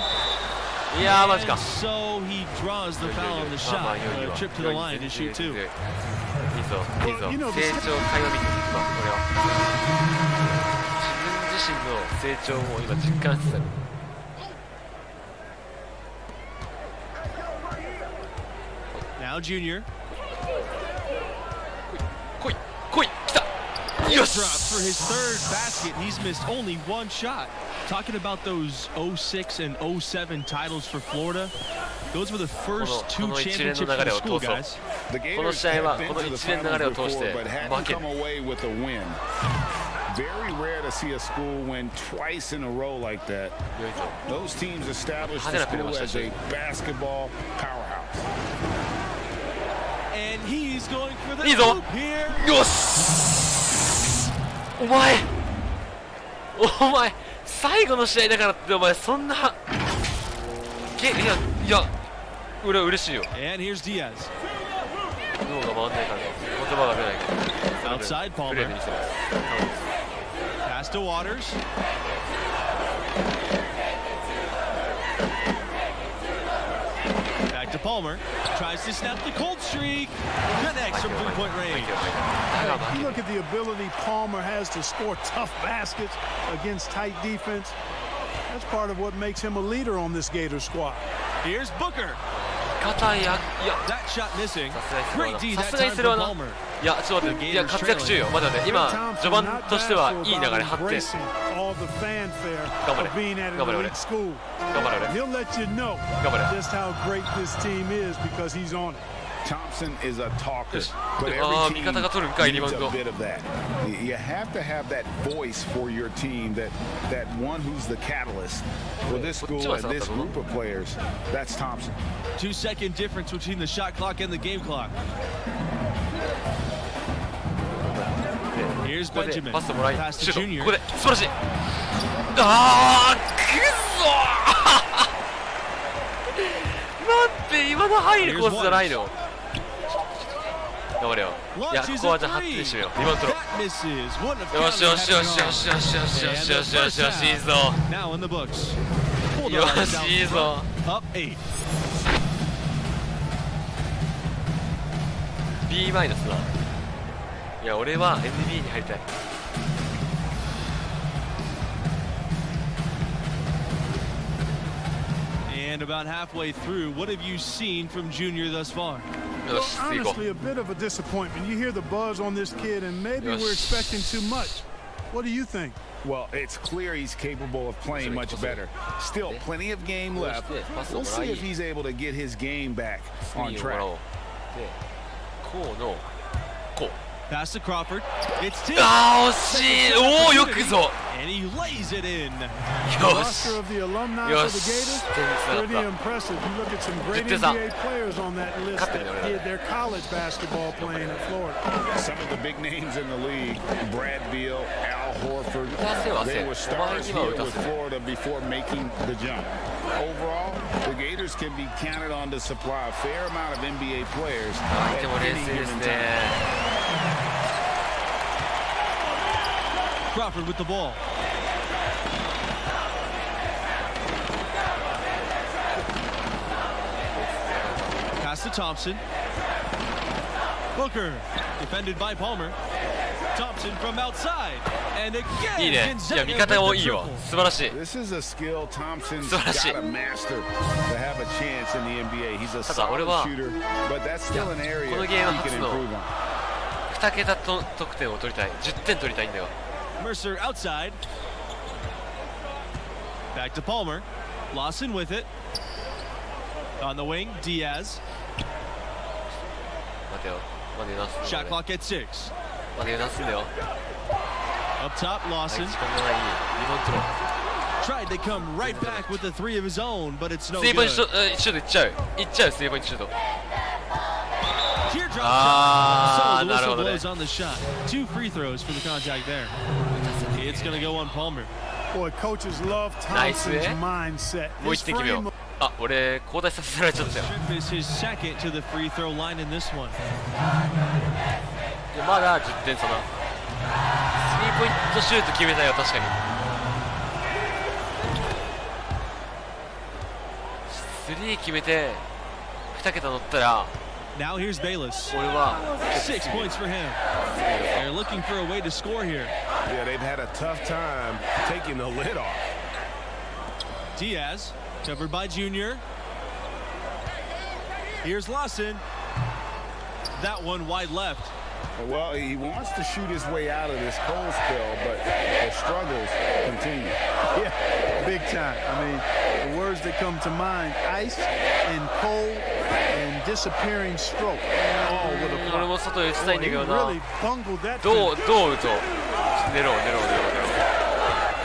いやーマジ And か。 so he draws the foul on the まあまあ shot. 良い A わ。 trip to the line to shoot two. いいぞいいぞ。 You know, 成長会話見てる今俺は。自分自身の成長を今実感してた。 Now Junior. 来い来い来た。よ Drops for his し。 third basket. He's missed only one shot. Talking about those 06 and 07 titles for Florida. Those were the first two この一連の championships for 流れ the を school, 通そう guys. The この Gators 試合は have こ been の to the 一連の流れを finals 通して before, but 負 hadn't ける come away with a win. very rare to see a school win twice in a row like that. Those teams established the school as a basketball powerhouse. And he's going for the いいぞ hoop here. よしお前最後の試合だからってお前そんないや俺は嬉しいよ And here's Diaz. 脳が回んないから言葉が出ないけど Outside プレー Palmer. で見せます Pass to Waters. Back to Palmer. Tries to snap the cold streak. Connects from three-point range. You look at the ability Palmer has to score tough baskets against tight defense. That's part of what makes him a leader on this Gator squad. Here's Booker. 肩や That shot missing. さ Great D す that がに time それは from な Palmer. いやちょっと待っていや活躍中よまだね今序盤としてはいい流れ張って all the fanfare 頑張れ of being at an 頑張れ俺 elite school. 頑張れ俺 He'll let you know 頑張れ just how great this team is because he's on it. Thompson is a talker, but ああ every 味 team 方が取るんかいリバウ needs ンド a bit of that. You have to have that voice for your team, that one who's the catalyst for this school and this group of players. That's Thompson. 2-second difference between the shot clock and the game clock. Here's ここで Benjamin. パスもらい Pass シ to ュート Junior. ここで素晴らしいああくそなんで今の入るコースじゃないの頑張れよいやここはじゃあ8点にしようよリバウンド取ろ That misses. Wouldn't have うよしよしよしよ counted しよしよしよしよしよしよしいいぞ Now in the books. Bulldogs よ down しいいぞ front, up 8. B マイナスないや俺は NBA に入りたい And about halfway through, what have you seen from Junior thus far? よし次行こ Honestly, a bit of a disappointment. You hear the buzz on this kid, and maybe Yes. we're expecting too much. What do you think? Well, it's clear he's capable of playing much better. Still, plenty of game left. We'll see if he's able to get his game back う on 次をもら track. おうでこうのこう Pass to Crawford. It's tipped. あー惜しいおおよくぞ And he lays it in. The よし roster of the alumni よ for し the Gators, 点 pretty 数だっ impressive. You look at some great 10点差 NBA players on that list 勝ってるね that 俺ら did their college basketball playing at Florida. Some of the big names in the league, Brad Beal, Al Horford, 打たせは they せ were お前 stars には here 打た with せ Florida before making the jump. Overall, the Gators can be counted on to supply a fair amount of NBA players 相手も at 冷 any 静です given ね time. Crawford with the ball. Pass to Thompson. Booker, defended by Palmer. Thompson from outside. And いい again, ねいや Gonzaga 味 with 方も the いいわ triple. 素晴らしい This is a skill Thompson's 素晴らしい got to master to have a chance in the NBA. He's a ただ俺 solid は shooter, but that's still an area この he ゲーム can 初の improve on. 2桁と得点を取りたい10点取りたいんだよ Mercer outside. Back to Palmer. Lawson with it. On the wing, Diaz. 待てよまだ油断すん Shot だよ clock at 6. まだ油断すんだよ Up top, はい時 Lawson 間がないリバウンド取ろう tried to come right back with the three of his own, but it's no スリーポイン good. トシュートいっちゃういっちゃうスリーポイントシュート Teardrop shot. Ah, So the whistle なるほどね blows on the shot. 2 free throws for the contact there. It's going to go on Palmer. Boy, coaches love Nice, Thompson's eh? mindset. もう His 1点決めよ frame うあ俺交代させられちゃったよ of Is his second to the free throw line in this one. でまだ10点差なスリーポイントシュート決めたよ確かにスリー決めて2桁乗ったら Now here's Bayless. 俺は 6 points for him. They're looking for a way to score here. Yeah, they've had a tough time taking the lid off. Diaz, covered by Junior. Here's Lawson. That one wide left. Well, he wants to shoot his way out of this cold spell, but the struggles continue. Yeah, big time. I mean, the words that come to mind, ice and cold and disappearing stroke. All with a 俺も外へ打ちたいんだけど He な really bungled that. どう打とう寝ろ。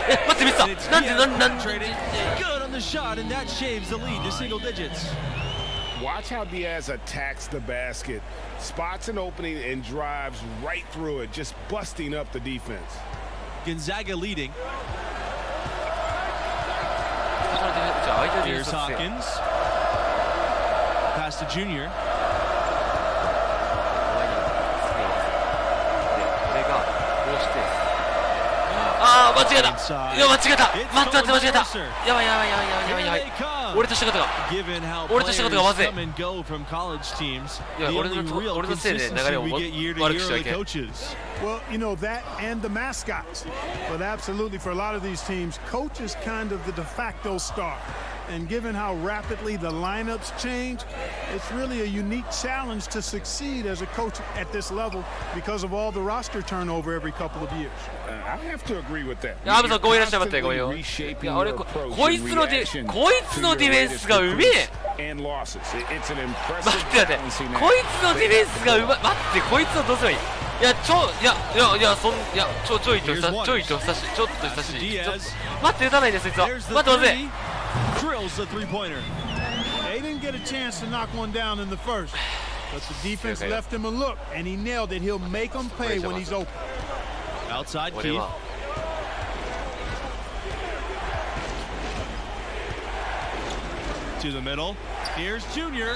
え、待って見てた。なんで Good on the shot, and that shaves the lead to single digits. Watch how Diaz attacks the basket, spots an opening and drives right through it, just busting up the defense. Gonzaga leading. Here's Hawkins. Pass to Junior. あー、間違えた。いや、間違えた。待って、間違えた。やばい。俺としたことがまずい。いや、俺のせいで流れを悪くしてはいけない。Well, you know, that and the mascots. But absolutely, for a lot of these teams, coach is kind of the de facto star. And given how rapidly the lineups change, it's really a unique challenge to succeed as a coach at this level because of all the roster turnover every couple of years. I have to agree with that. やばい、ごめんなさい、待って、ごめんよ。いや、俺、こいつのディフェンスがうめえ。And losses. It's an 待 impressive って、こいつのディフェンスがうまい。待って、こいつのどうすればいい。いや、ちょいと久しい。待って、打たないで、そいつは。待って、まずい。Drills the three-pointer. They didn't get a chance to knock one down in the first, but the defense left him a look, and he nailed it. He'll make them pay when he's open. Outside Keith. To the middle. Here's Junior.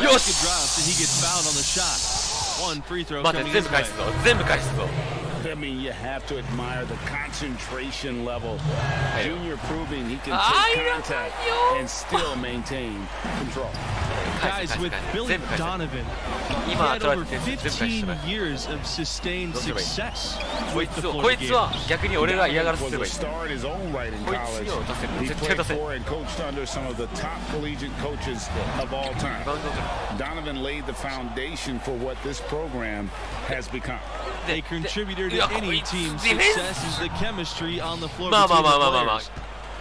Basket drops, and he gets fouled on the shot. One free throw coming his way. 全部返すぞ。 I mean, you have to admire the concentration level. Junior proving he can take contact and still maintain control. Guys, with Billy Donovan, he had over 15 years of sustained success with the Florida Gators. 逆に俺が嫌がらせすればいい。 Was a star in his own right in college. He played for and coached under some of the top collegiate coaches of all time. Donovan laid the foundation for what this program has become. A contributor to any team's success is the chemistry on the floor between the players.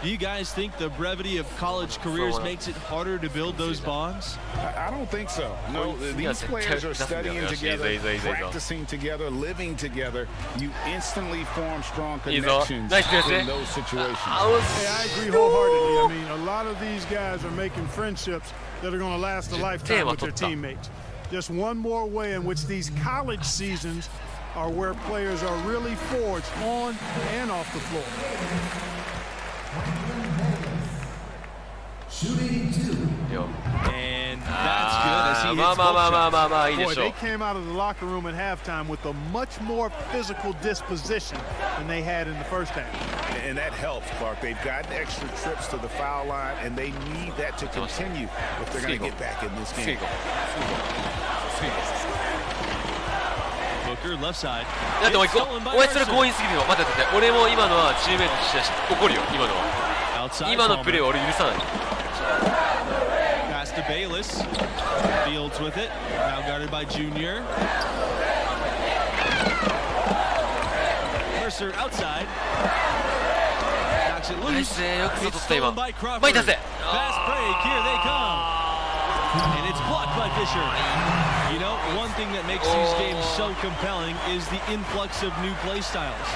Do you guys think the brevity of college careers makes it harder to build those bonds? I don't think so. No, these players are studying together, practicing together, living together. You instantly form strong connections in those situations. Hey, I agree wholeheartedly. I mean, a lot of these guys are making friendships that are going to last a lifetime with their teammates. Just one more way in which these college seasons are where players are really forged on and off the floor. Shooting two. And that's good as he hits both shots. Boy, they came out of the locker room at halftime with a much more physical disposition than they had in the first half. And that helps, Clark. They've gotten extra trips to the foul line, and they need that to continue if they're going to get back in this game. Booker left side. だってお前それ強引すぎるよ。待って。俺も今のはチームメイトとして怒るよ。今のプレーは俺許さない。Pass to Bayless. Fields with it. Now guarded by Junior. Mercer outside. Knocks it loose. It's stolen by Crawford. Fast break. Here they come. And it's blocked by Fisher. You know, one thing that makes these games so compelling is the influx of new play styles.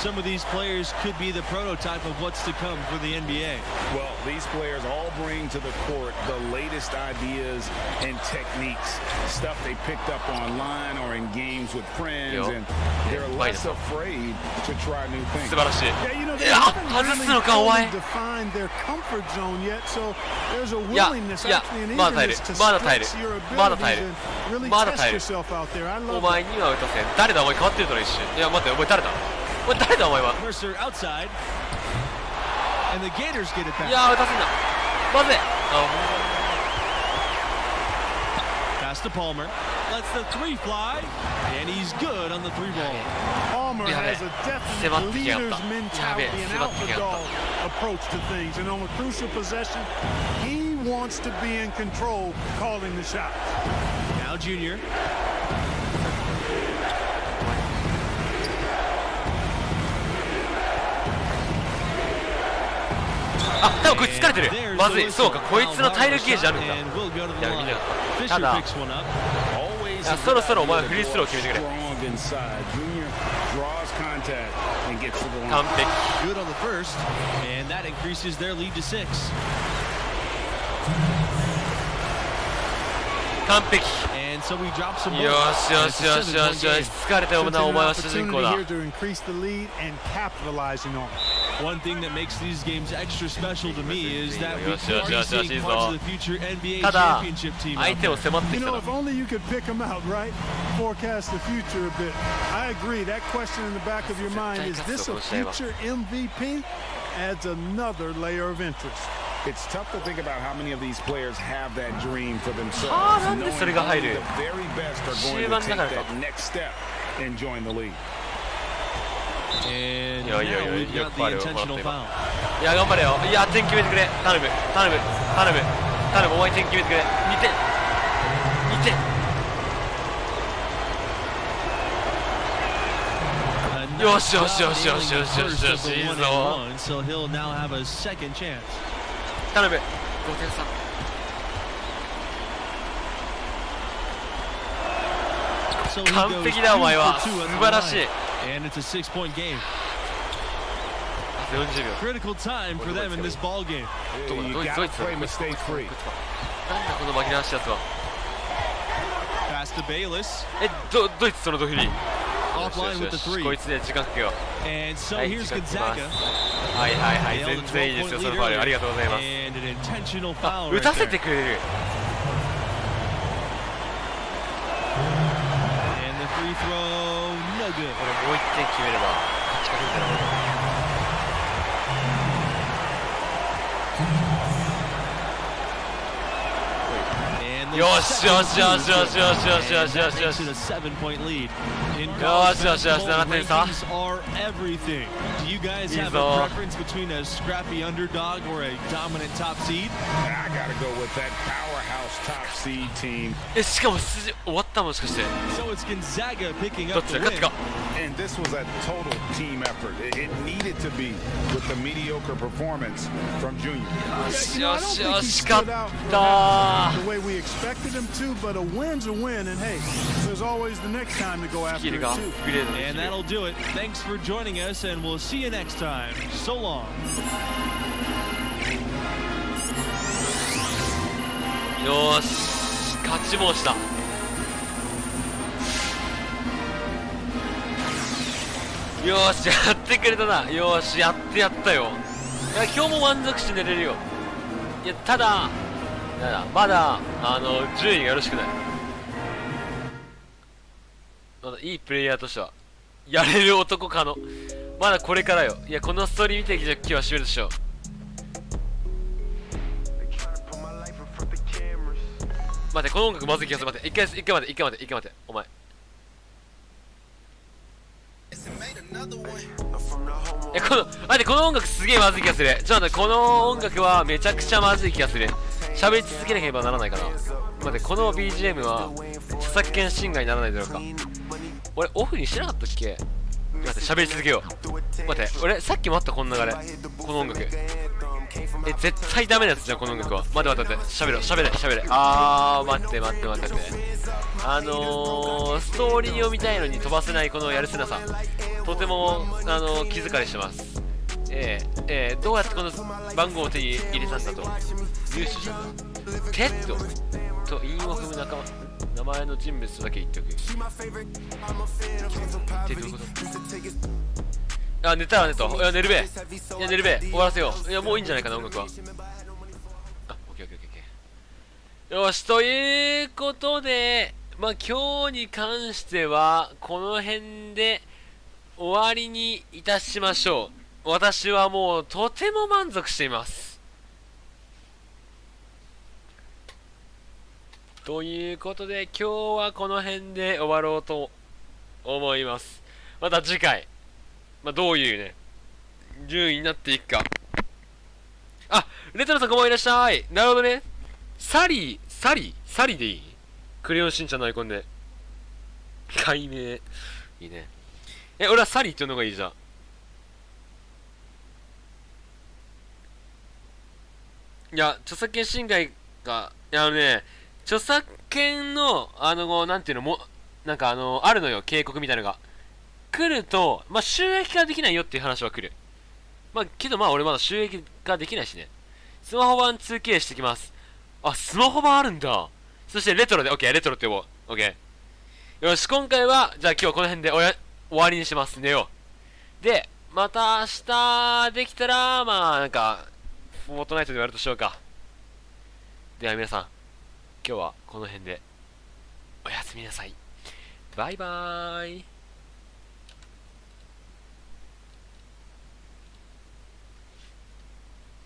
Some of these players could be the prototype of what's to come for the NBA. Well, these players all bring to the court the latest ideas and techniques, stuff they picked up online or in games with friends, and they're less afraid to try new things. Yeah, you know, they haven't really defined their comfort zone yet, so there's a willingness, actually, an eagerness to stretch your abilities and really test yourself out there. I love that. 誰だお前変わってるだろ一瞬。いや待ってお前誰だお前は。 Mercer outside. And the Gators get it back. いや打たせんな。まずい。Pass to Palmer. Lets the three fly. And he's good on the three ball. Palmer has a definite leader's mentality and alpha dog approach to things. And on a crucial possession, he wants to be in control, calling the shots. Now Junior.あ、多分こいつ疲れてる。まずい。そうか、こいつの体力ゲージあるんだ。いや、見なかった。ただ、そろそろお前はフリースロー決めてくれ。inside. Junior draws contact and gets to the line. 完璧。 Good on the first, and that increases their lead to 6. 完璧。 And so we drop some よ balls. しよしよしよしよし、疲れたよな、お前は主人公だ。 Here to increase the lead and capitalizing on it. One thing that makes these games extra special to me is that we Yes, yes, are yes, yes, seeing yes, parts of yes. the future NBA ただ championship team 相 out 手を there. 迫って You きた know, な。 if only you could pick them out, right? Forecast the future a bit. I agree. That question in the back of your mind, is this a future MVP? Adds another layer of interest. It's tough to think about how many of these players have that dream for themselves. なんでそれが入る？ The very best are going to take that next step and join the league. And Yo, yo, now yo, we've yo, got the Mario, intentional Mario. foul. いや頑張れよ。いや点決めてくれ。頼む頼む頼む頼む、お前点決めてくれ。2点2点。 よしよしよしよしよしよしよし、いいぞ。 So he'll now have a second chance. 頼む5点差。 So he 完 goes 璧だお前は。 2 for 2 at 素 the 晴らしい。 line. And it's a 6-point game. 40秒。 Critical time for them in this ball game. You gotta play mistake free. なんだこの紛らわしいやつは。 Pass to Bayless. ドイツそのドフリー。 Offline with the こ three. いつで時間かけよう。 And so はい、 here's 時間かけます。 Gonzaga. はいはいはい、 Nailed 全 the 然いいですよ、 12-point その lead ファウル。あり earlier. がとうございます。 And an intentional あ、 foul 打た right せて there. くれる。 And the free throw, no good. これもう1点決めれば勝ち確率だな。 And the よしよしよしよしよしよしよしよしよ makes し。 it a 7-point lead. In Yo, college yo, yo, basketball, 7点差。 rankings are everything. Do you guys いい have ぞ。 a preference between a scrappy underdog or a dominant top seed? I gotta go with that powerhouse top seed team. しかも出場終わったもしかして。 So it's Gonzaga picking どっ up ち the だ勝つ win. か。 And this was a total team effort. It needed to be with the mediocre performance from Junior. よし You know, よ I don't し think よ he し、勝 stood っ out た the way we expected him to, but a win's a win, and hey, there's always the next time to go ス after キル it がア too. ップグレードでき And る。 that'll do it. Thanks for joining us, and we'll see you next time. So long. よーし、勝ちもした。よーし、やってくれたな。よーし、やってやったよ。いや、今日も満足して寝れるよ。いや、ただまだ順位がよろしくない。まだいいプレイヤーとしてはやれる男かの。まだこれからよ。いや、このストーリー見てきた気はしめるでしょ。待って、この音楽まずい気がする。待って、一回待って、お前。待って、この音楽すげえまずい気がする。ちょっと待って、この音楽はめちゃくちゃまずい気がする。喋り続けなければならないかな。待って、この BGM は著作権侵害にならないだろうか。俺オフにしなかったっけ。待って、喋り続けよう。待って、俺さっきもあった、この流れ。この音楽絶対ダメなやつじゃん、この音楽は。待って、喋れ。待って。ストーリーを見たいのに飛ばせないこのやるせなさ、とても気疲れしてます。どうやってこの番号を手に入れたんだと。入手したんだ。テッドと韻を踏む仲間、名前の人物だけ言っておく。一体どういうこと。あ、寝たら寝と。いや、寝るべ。終わらせよう。いや、もういいんじゃないかな、音楽は。あ、オッケー。よし、ということで、まあ、今日に関しては、この辺で終わりにいたしましょう。私はもう、とても満足しています。ということで、今日はこの辺で終わろうと思います。また次回。まあ、どういうね、順位になっていくか。あ、レトロさんこんばんはいらっしゃい。なるほどね。サリでいい？クレヨンしんちゃんのアイコンで。解明。いいね。俺はサリーって呼ぶのがいいじゃん。いや、著作権侵害が、著作権の、なんていうの、なんかあるのよ、警告みたいなのが。来ると、まあ、収益化できないよっていう話は来る。まあ、けどまあ、俺まだ収益化できないしね。スマホ版 2K してきます。あ、スマホ版あるんだ。そしてレトロで、OK、レトロって呼ぼう。OK。よし、今回は、じゃあ今日はこの辺で終わりにします。寝よう。で、また明日できたら、まあ、なんか、フォートナイトでやるとしようか。では皆さん、今日はこの辺で、おやすみなさい。バイバーイ。